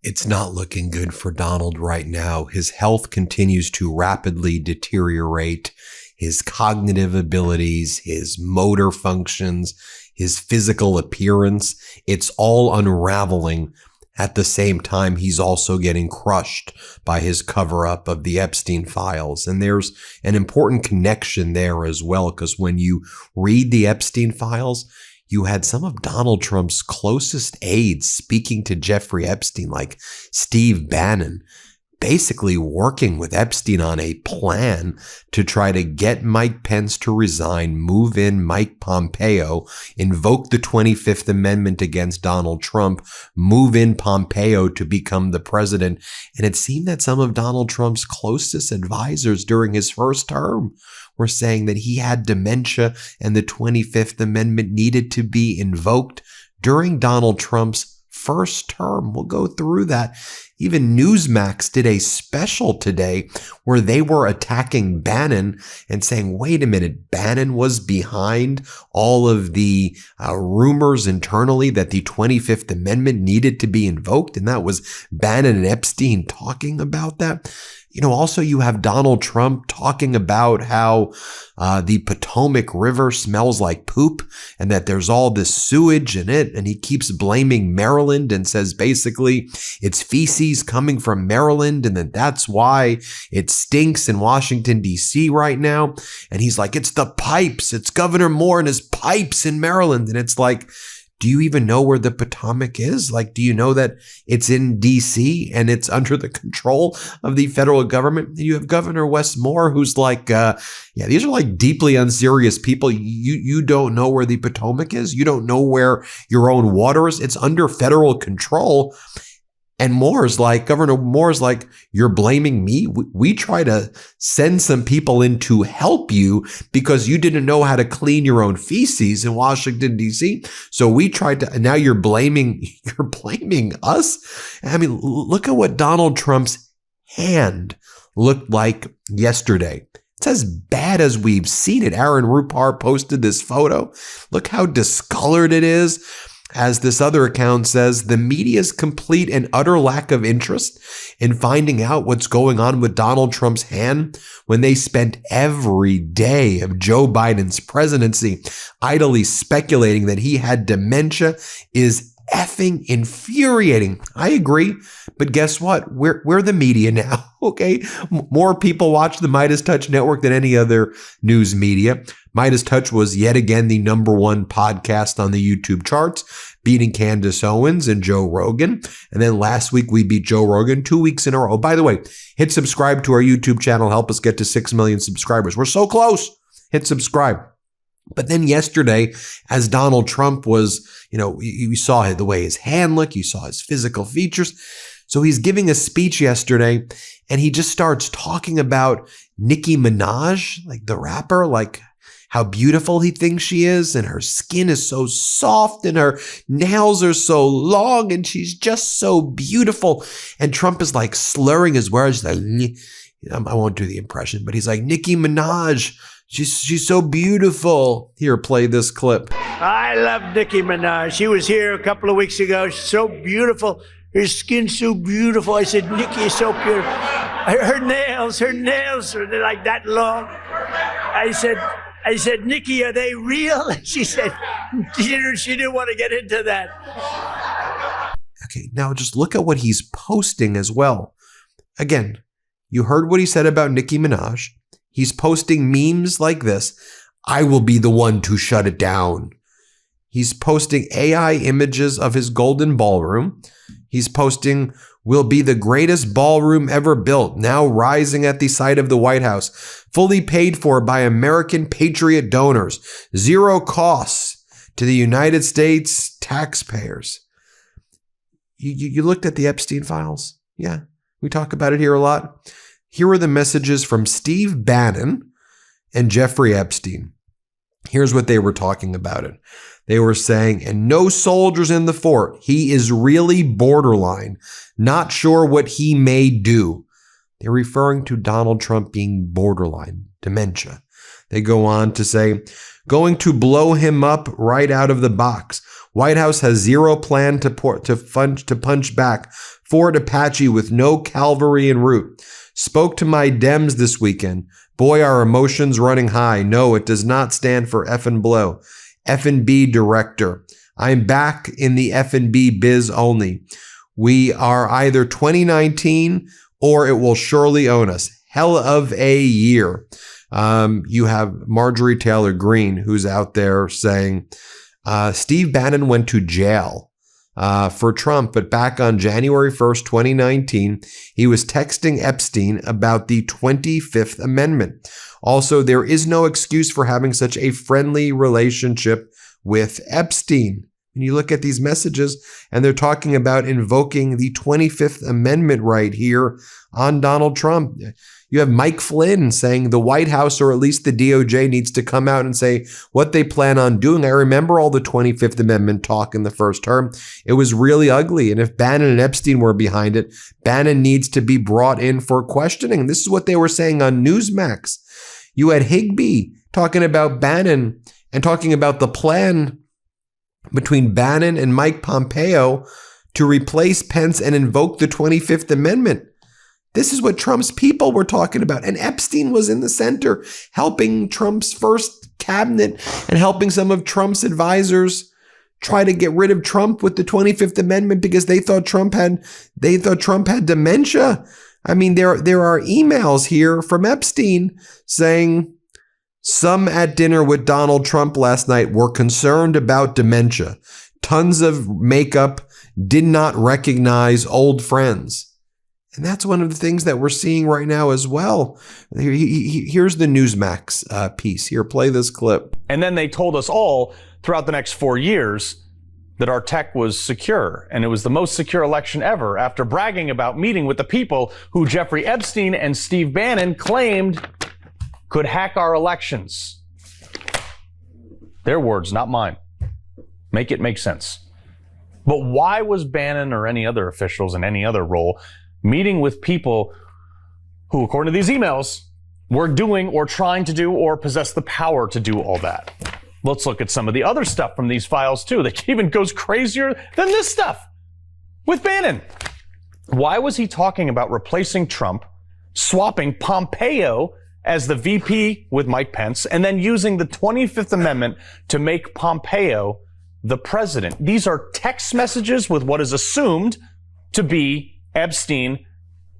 It's not looking good for Donald right now. His health continues to rapidly deteriorate. His cognitive abilities, his motor functions, his physical appearance, it's all unraveling. At the same time, he's also getting crushed by his cover-up of the Epstein files. And there's an important connection there as well, because when you read the Epstein files, you had some of Donald Trump's closest aides speaking to Jeffrey Epstein, like Steve Bannon, basically working with Epstein on a plan to try to get Mike Pence to resign, move in Mike Pompeo, invoke the 25th Amendment against Donald Trump, move in Pompeo to become the president. And it seemed that some of Donald Trump's closest advisors during his first term were saying that he had dementia and the 25th Amendment needed to be invoked during Donald Trump's first term. We'll go through that. Even Newsmax did a special today where they were attacking Bannon and saying, wait a minute, Bannon was behind all of the rumors internally that the 25th Amendment needed to be invoked. And that was Bannon and Epstein talking about that. You know, also you have Donald Trump talking about how the Potomac River smells like poop and that there's all this sewage in it. And he keeps blaming Maryland and says basically it's feces coming from Maryland and that that's why it stinks in Washington, D.C. right now. And he's like, it's the pipes. It's Governor Moore and his pipes in Maryland. And it's like, do you even know where the Potomac is? Like, do you know that it's in D.C. and it's under the control of the federal government? You have Governor Wes Moore, who's like, these are like deeply unserious people. You don't know where the Potomac is. You don't know where your own water is. It's under federal control. And Governor Moore's like, you're blaming me? We try to send some people in to help you because you didn't know how to clean your own feces in Washington, D.C. So we tried to, and now you're blaming us? I mean, look at what Donald Trump's hand looked like yesterday. It's as bad as we've seen it. Aaron Rupar posted this photo. Look how discolored it is. As this other account says, the media's complete and utter lack of interest in finding out what's going on with Donald Trump's hand when they spent every day of Joe Biden's presidency idly speculating that he had dementia is effing infuriating. I agree. But guess what? We're the media now. Okay. More people watch the MeidasTouch network than any other news media. MeidasTouch was yet again the #1 podcast on the YouTube charts, beating Candace Owens and Joe Rogan. And then last week we beat Joe Rogan 2 weeks in a row. By the way, hit subscribe to our YouTube channel. Help us get to 6 million subscribers. We're so close. Hit subscribe. But then yesterday, as Donald Trump was, you saw the way his hand looked, you saw his physical features. So he's giving a speech yesterday and he just starts talking about Nicki Minaj, like the rapper, like how beautiful he thinks she is. And her skin is so soft and her nails are so long and she's just so beautiful. And Trump is like slurring his words. Like, I won't do the impression, but he's like, Nicki Minaj. She's so beautiful. Here, play this clip. I love Nicki Minaj. She was here a couple of weeks ago. She's so beautiful. Her skin's so beautiful. I said, Nicki is so beautiful. Her nails are like that long. I said, Nicki, are they real? She said, she didn't want to get into that. Okay, now just look at what he's posting as well. Again, you heard what he said about Nicki Minaj. He's posting memes like this. I will be the one to shut it down. He's posting AI images of his golden ballroom. He's posting, will be the greatest ballroom ever built, now rising at the site of the White House, fully paid for by American patriot donors, zero costs to the United States taxpayers. You looked at the Epstein files? Yeah, we talk about it here a lot. Here are the messages from Steve Bannon and Jeffrey Epstein. Here's what they were talking about it. They were saying, and no soldiers in the fort. He is really borderline. Not sure what he may do. They're referring to Donald Trump being borderline, dementia. They go on to say, going to blow him up right out of the box. White House has zero plan to punch back. Ford Apache with no cavalry en route. Spoke to my Dems this weekend. Boy, our emotions running high. No, it does not stand for F&B blow. F&B director. I'm back in the F&B biz only. We are either 2019 or it will surely own us. Hell of a year. You have Marjorie Taylor Greene, who's out there saying, Steve Bannon went to jail for Trump, but back on January 1st, 2019, he was texting Epstein about the 25th Amendment. Also, there is no excuse for having such a friendly relationship with Epstein. And you look at these messages and they're talking about invoking the 25th Amendment right here on Donald Trump. You have Mike Flynn saying the White House, or at least the DOJ, needs to come out and say what they plan on doing. I remember all the 25th Amendment talk in the first term. It was really ugly. And if Bannon and Epstein were behind it, Bannon needs to be brought in for questioning. This is what they were saying on Newsmax. You had Higbee talking about Bannon and talking about the plan between Bannon and Mike Pompeo to replace Pence and invoke the 25th Amendment. This is what Trump's people were talking about. And Epstein was in the center, helping Trump's first cabinet and helping some of Trump's advisors try to get rid of Trump with the 25th Amendment because they thought Trump had dementia. I mean, there are emails here from Epstein saying some at dinner with Donald Trump last night were concerned about dementia. Tons of makeup, did not recognize old friends. And that's one of the things that we're seeing right now as well. Here's the Newsmax piece. Here, play this clip. And then they told us all throughout the next 4 years that our tech was secure. And it was the most secure election ever after bragging about meeting with the people who Jeffrey Epstein and Steve Bannon claimed could hack our elections. Their words, not mine. Make it make sense. But why was Bannon or any other officials in any other role meeting with people who, according to these emails, were doing or trying to do or possess the power to do all that? Let's look at some of the other stuff from these files too that even goes crazier than this stuff with Bannon. Why was he talking about replacing Trump, swapping Pompeo as the VP with Mike Pence, and then using the 25th Amendment to make Pompeo the president? These are text messages with what is assumed to be Epstein,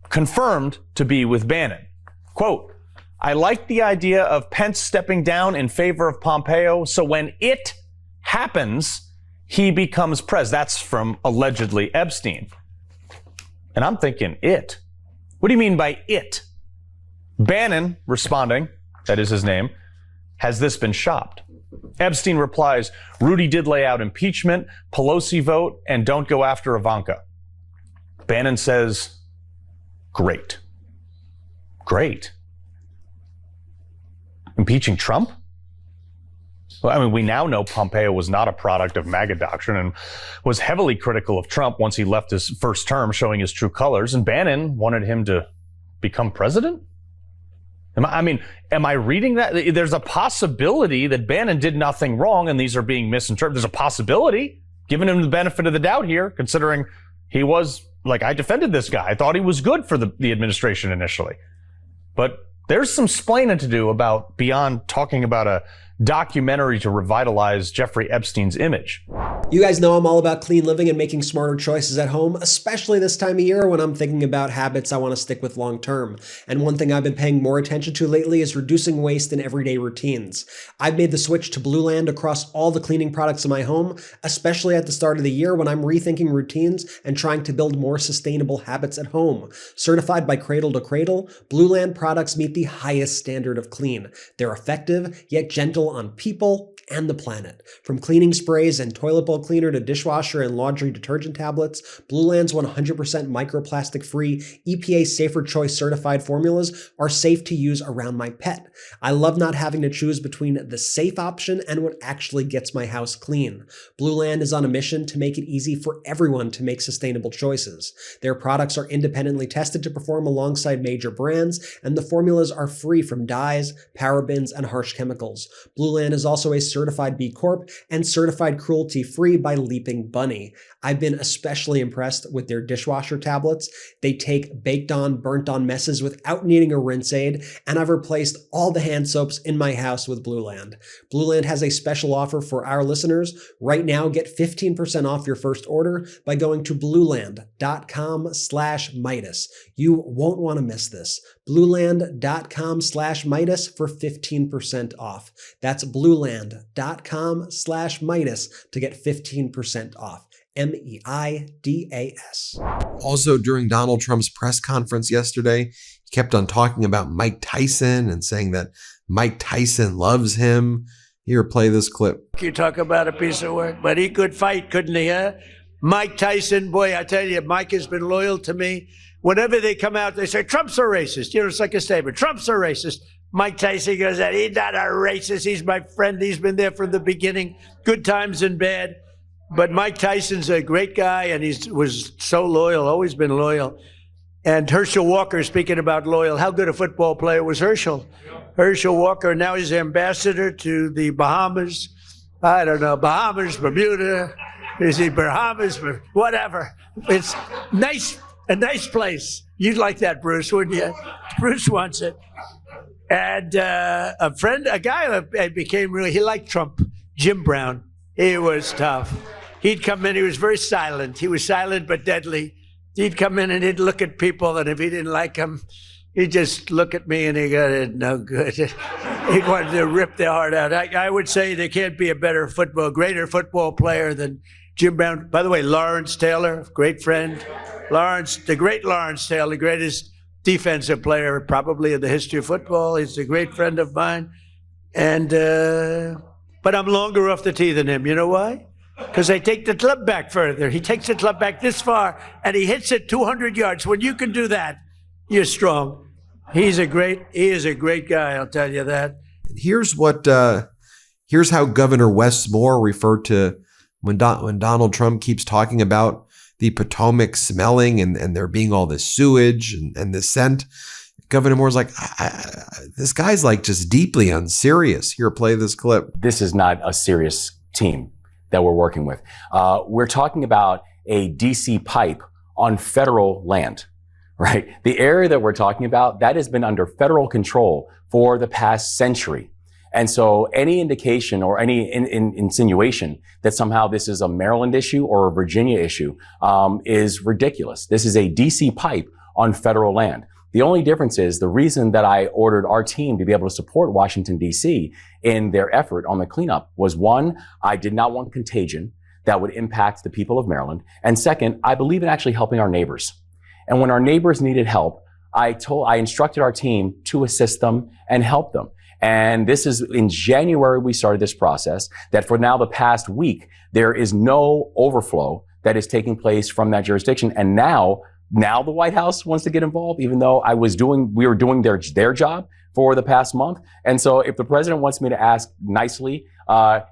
confirmed to be with Bannon. Quote, I like the idea of Pence stepping down in favor of Pompeo, so when it happens, he becomes president. That's from allegedly Epstein. And I'm thinking, it? What do you mean by it? Bannon responding, that is his name, has this been shopped? Epstein replies, Rudy did lay out impeachment, Pelosi vote, and don't go after Ivanka. Bannon says, great. Great. Impeaching Trump? Well, I mean, we now know Pompeo was not a product of MAGA doctrine and was heavily critical of Trump once he left his first term, showing his true colors, and Bannon wanted him to become president? Am I reading that? There's a possibility that Bannon did nothing wrong and these are being misinterpreted. There's a possibility, giving him the benefit of the doubt here, considering he was, like, I defended this guy. I thought he was good for the administration initially. But there's some splaining to do about beyond talking about a documentary to revitalize Jeffrey Epstein's image. You guys know I'm all about clean living and making smarter choices at home, especially this time of year when I'm thinking about habits I want to stick with long term. And one thing I've been paying more attention to lately is reducing waste in everyday routines. I've made the switch to Blue Land across all the cleaning products in my home, especially at the start of the year when I'm rethinking routines and trying to build more sustainable habits at home. Certified by Cradle to Cradle, Blue Land products meet the highest standard of clean. They're effective, yet gentle on people and the planet. From cleaning sprays and toilet bowl cleaner to dishwasher and laundry detergent tablets, Blue Land's 100% microplastic-free, EPA Safer Choice certified formulas are safe to use around my pet. I love not having to choose between the safe option and what actually gets my house clean. Blue Land is on a mission to make it easy for everyone to make sustainable choices. Their products are independently tested to perform alongside major brands, and the formulas are free from dyes, parabens, and harsh chemicals. Blue Land is also a certified B Corp and certified cruelty-free by Leaping Bunny. I've been especially impressed with their dishwasher tablets. They take baked on, burnt on messes without needing a rinse aid, and I've replaced all the hand soaps in my house with Blueland. Blueland has a special offer for our listeners. Right now, get 15% off your first order by going to blueland.com/Meidas. You won't want to miss this. Blueland.com/Meidas for 15% off. That's blueland.com/Meidas to get 15% off. MEIDAS. Also, during Donald Trump's press conference yesterday, he kept on talking about Mike Tyson and saying that Mike Tyson loves him. Here, play this clip. You talk about a piece of work, but he could fight, couldn't he, huh? Mike Tyson, boy, I tell you, Mike has been loyal to me. Whenever they come out, they say, Trump's a racist. You know, it's like a statement. Trump's a racist. Mike Tyson goes, he's not a racist. He's my friend. He's been there from the beginning, good times and bad. But Mike Tyson's a great guy, and he was so loyal, always been loyal. And Herschel Walker, speaking about loyal, how good a football player was Herschel? Herschel Walker, now he's ambassador to the Bahamas. I don't know, Bahamas, Bermuda. Is he Bahamas? Whatever. It's nice, a nice place. You'd like that, Bruce, wouldn't you? Bruce wants it. And a guy that became really, he liked Trump, Jim Brown. He was tough. He'd come in, he was very silent. He was silent but deadly. He'd come in and he'd look at people, and if he didn't like them, he'd just look at me and he'd go, no good. He wanted to rip their heart out. I would say there can't be a greater football player than Jim Brown. By the way, Lawrence Taylor, great friend. The great Lawrence Taylor, the greatest defensive player probably in the history of football. He's a great friend of mine. And, but I'm longer off the tee than him. You know why? Because I take the club back further. He takes the club back this far, and he hits it 200 yards. When you can do that, you're strong. He is a great guy, I'll tell you that. Here's how Governor Wes Moore referred to when Donald Trump keeps talking about the Potomac smelling and there being all this sewage and the scent. Governor Moore's like, this guy's like just deeply unserious. Here, play this clip. This is not a serious team that we're working with. We're talking about a DC pipe on federal land, right? The area that we're talking about, that has been under federal control for the past century. And so any indication or any insinuation that somehow this is a Maryland issue or a Virginia issue is ridiculous. This is a DC pipe on federal land. The only difference is the reason that I ordered our team to be able to support Washington, D.C. in their effort on the cleanup was, one, I did not want contagion that would impact the people of Maryland. And second, I believe in actually helping our neighbors. And when our neighbors needed help, I instructed our team to assist them and help them. And this is in January, we started this process that for now the past week, there is no overflow that is taking place from that jurisdiction. And now the White House wants to get involved, even though we were doing their job for the past month. And so if the president wants me to ask nicely,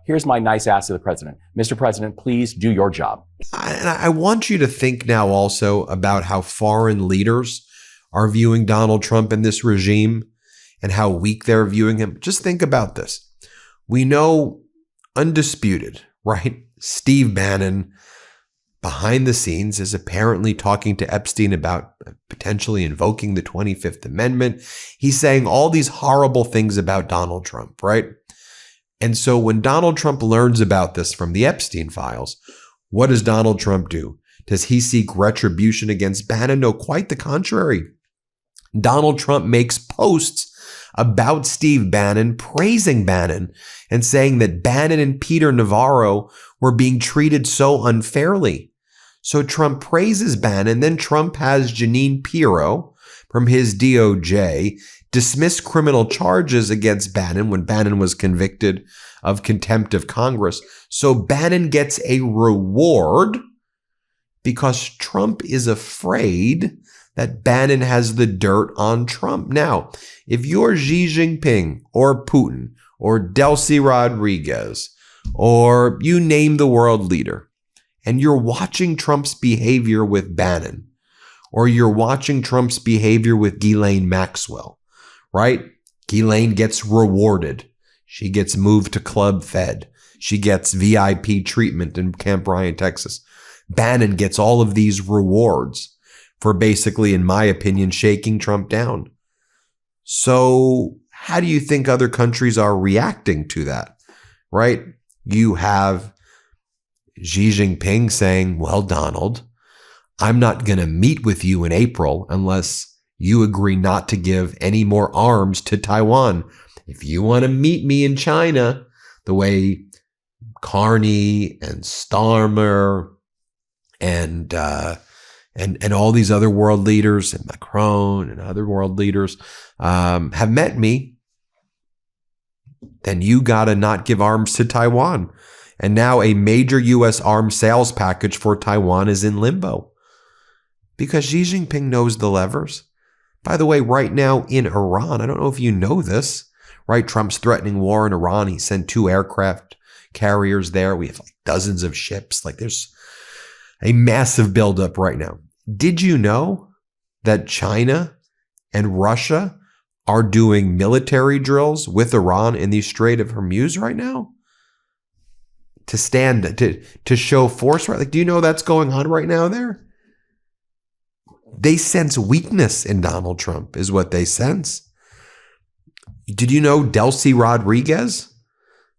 here's my nice ask to the president. Mr. President, please do your job. And I want you to think now also about how foreign leaders are viewing Donald Trump and this regime and how weak they're viewing him. Just think about this. We know undisputed, right? Steve Bannon, behind the scenes, is apparently talking to Epstein about potentially invoking the 25th Amendment. He's saying all these horrible things about Donald Trump, right? And so when Donald Trump learns about this from the Epstein files, what does Donald Trump do? Does he seek retribution against Bannon? No, quite the contrary. Donald Trump makes posts about Steve Bannon, praising Bannon and saying that Bannon and Peter Navarro were being treated so unfairly. So Trump praises Bannon, then Trump has Jeanine Pirro from his DOJ dismiss criminal charges against Bannon when Bannon was convicted of contempt of Congress. So Bannon gets a reward because Trump is afraid that Bannon has the dirt on Trump. Now, if you're Xi Jinping or Putin or Delcy Rodriguez or you name the world leader, and you're watching Trump's behavior with Bannon, or you're watching Trump's behavior with Ghislaine Maxwell, right? Ghislaine gets rewarded. She gets moved to Club Fed. She gets VIP treatment in Camp Bryant, Texas. Bannon gets all of these rewards for basically, in my opinion, shaking Trump down. So how do you think other countries are reacting to that, right? You have Xi Jinping saying, well, Donald, I'm not going to meet with you in April unless you agree not to give any more arms to Taiwan. If you want to meet me in China, the way Carney and Starmer and all these other world leaders and Macron and other world leaders have met me, then you got to not give arms to Taiwan. And now a major U.S. arms sales package for Taiwan is in limbo because Xi Jinping knows the levers. By the way, right now in Iran, I don't know if you know this, right? Trump's threatening war in Iran. He sent 2 aircraft carriers there. We have like dozens of ships. Like there's a massive buildup right now. Did you know that China and Russia are doing military drills with Iran in the Strait of Hormuz right now? To show force, right? Like, do you know that's going on right now there? They sense weakness in Donald Trump is what they sense. Did you know Delcy Rodriguez,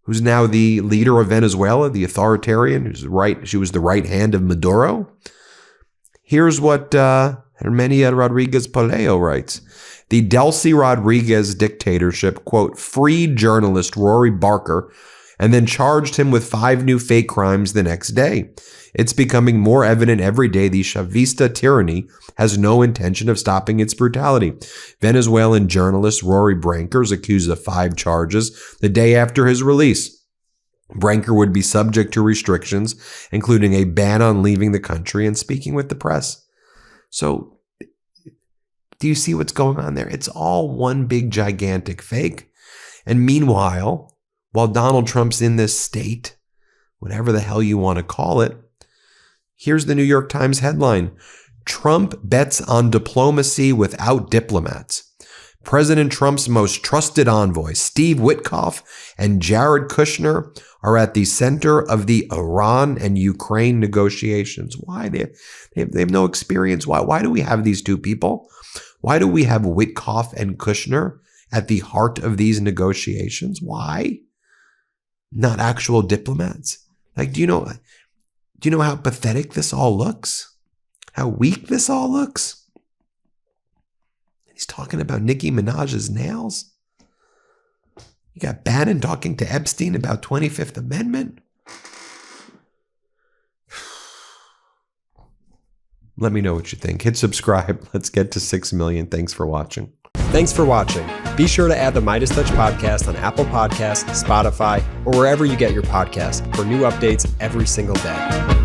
who's now the leader of Venezuela, the authoritarian, she was the right hand of Maduro? Here's what Hermenia Rodriguez-Paleo writes. The Delcy Rodriguez dictatorship, quote, freed journalist Rory Barker and then charged him with 5 new fake crimes the next day. It's becoming more evident every day the Chavista tyranny has no intention of stopping its brutality. Venezuelan journalist Rory Branker is accused of 5 charges the day after his release. Branker would be subject to restrictions, including a ban on leaving the country and speaking with the press. So, do you see what's going on there? It's all one big gigantic fake. And meanwhile, while Donald Trump's in this state, whatever the hell you want to call it, here's the New York Times headline. Trump bets on diplomacy without diplomats. President Trump's most trusted envoys, Steve Witkoff and Jared Kushner, are at the center of the Iran and Ukraine negotiations. Why? They have no experience. Why do we have these 2 people? Why do we have Witkoff and Kushner at the heart of these negotiations? Why? Not actual diplomats. Like, do you know how pathetic this all looks? How weak this all looks? He's talking about Nicki Minaj's nails. You got Bannon talking to Epstein about 25th Amendment. Let me know what you think. Hit subscribe. Let's get to 6 million. Thanks for watching. Thanks for watching. Be sure to add the MeidasTouch podcast on Apple Podcasts, Spotify, or wherever you get your podcasts for new updates every single day.